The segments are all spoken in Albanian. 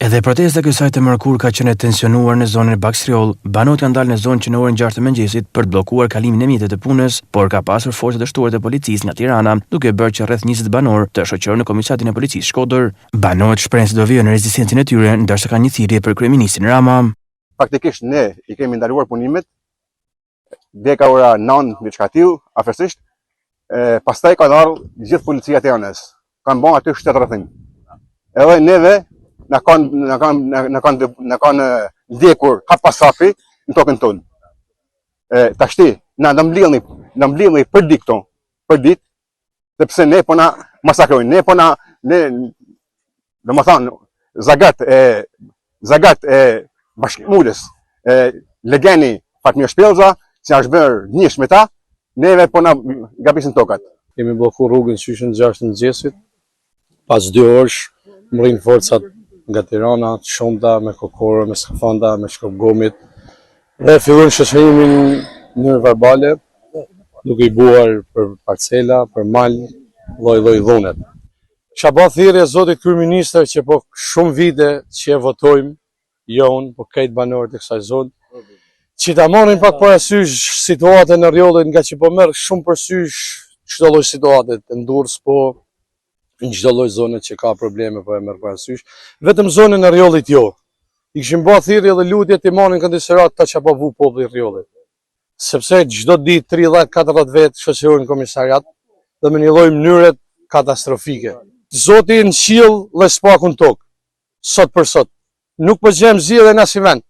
Edhe protesta kësaj të mërkur ka qenë tensionuar në zonën e Bakstriol. Banorët kanë dalë në zonë që në orën 6 të mëngjesit për të bllokuar kalimin e mjeteve të punës, por ka pasur forca dështuare të policisë nga Tirana, duke bërë që rreth 20 banor të shoqërohen në komisariatin e policisë Shkodër. Banorët shprehen se do vijnë në rezistencën e tyre, ndërsa kanë një thirrje për kryeministin Rama. Faktikisht ne i kemi ndaluar punimet deka ora 9 diçka till, afërsisht. Pastaj kanë ardhur gjithë policia e Tiranës. Kanë bën aty shtetërrethim. Edhe neve na kanë ndjekur hap pasafi në tokën tonë. Tashti na mblidhni për ditë, sepse ne po na masakrojnë, ne po na domethënë zagat e bashkimulës, Legeni Fatmir Shpellza, që është bërë njësh me ta, neve po na gabisin tokat. Kemi bllokuar rrugën qyshën 6 të mëngjesit. Pas 2 orësh më rrinë forcat nga Tirana, të shumta, me kokore, me skafanda, me shkopgomit. Dhe fillojnë shoqërimin në mënyrë verbale, duke i buar për parcela, për mal, lloj dhunet. Kisha bërë thirrje zotit kryeministër që po shumë vite që e votojmë, jo unë, po këtë banorët e kësaj zonë, që ta marrin pak parasysh situatën në rrjollit, nga që po merr shumë përsysh çdo lloj situate të Durrës, po në çdo lloj zone që ka probleme po e merr parasysh, vetëm zonën e rrjollit jo. I kishim bërë thirrje dhe lutje të marrin konsiderat ta çapo vu populli i rrjollit. Sepse çdo ditë 30-40 vet shoqërohen në komisariat dhe me një lloj mënyre katastrofike. Zoti në qiell dhe spakun tok. Sot për sot. Nuk po gjem zgjidhje në asnjë vend.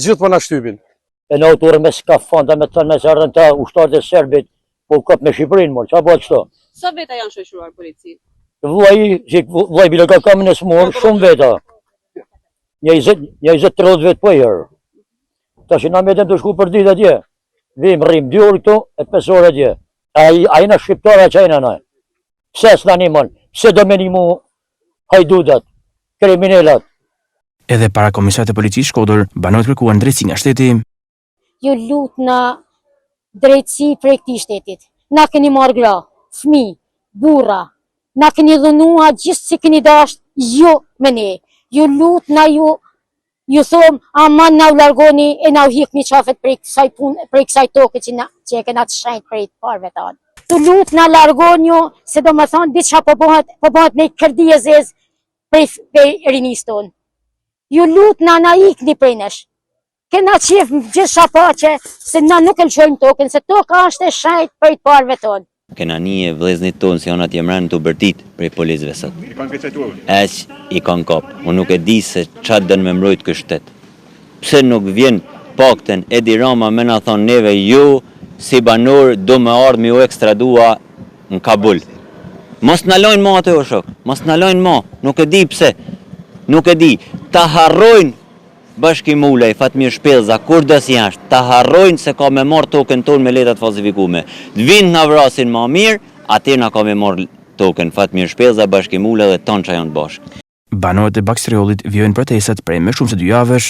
Gjithë po na shtypin. E në autorë me skafanda, me të nëzërën të ushtarët e Serbit, po këp me Shqipërinë, mor, qa po qëto? Sa veta janë shoqëruar polici? Vlaj bile ka kamin e smurë, shumë veta. Një 20-30 vetë po jërë. Ta që na metem të shku për ditë atje. Vim, rrim 2 orë këtu, e 5 orë atje. A i në shqiptare që ajna na. Pse s'na nimon? Pse do me nimu hajdudat, kriminalat? Edhe para komisariat e policisë Shkodër, banorët kërkuan drejtësi nga shteti. Ju lutna drejtësi prej këtij shtetit. Na keni marrë gra, fëmijë, burra, na keni dhunua gjithë si keni dashur ju me ne. Ju lutna ju thom, aman na u largoni e na u hikni qafet prej kësaj toke që e kena të shenjt prej të parve tanë. Ju lutna largoni ju, se do më thonë diçka po bëhet me kërdi e zezë prej rinis tonë. Ju lutna na ikni prej nesh. Kena qef gjithë shapaqe, se na nuk e lëshojmë tokën, se toka është e shenjt prej të parve tonë. Kena një vëllezërit tonë si janë atje mbrana të bërtit prej policëve sot. Aq i kanë kap. Unë nuk e di se çfarë dën me mbrojt ky shtet. Pse nuk vjen pakten Edi Rama me na thonë neve ju si banor do me ardh me u ekstradua në Kabul. Mos na lojnë më atë o shok. Mos na lojnë më. Nuk e di pse. Nuk e di. Ta harrojnë Bashkimulaj, Fatmir Shpellza, kur dësi jashtë, ta harrojnë se ka me marrë tokën tonë me letat falsifikume. Vinë na vrasin ma mirë, atë na ka me marrë tokën Fatmir Shpellza, Bashkimulaj dhe tonë që janë bashkë. Banorët e Bakstriollit vijojnë protestat prej më shumë se 2 javësh.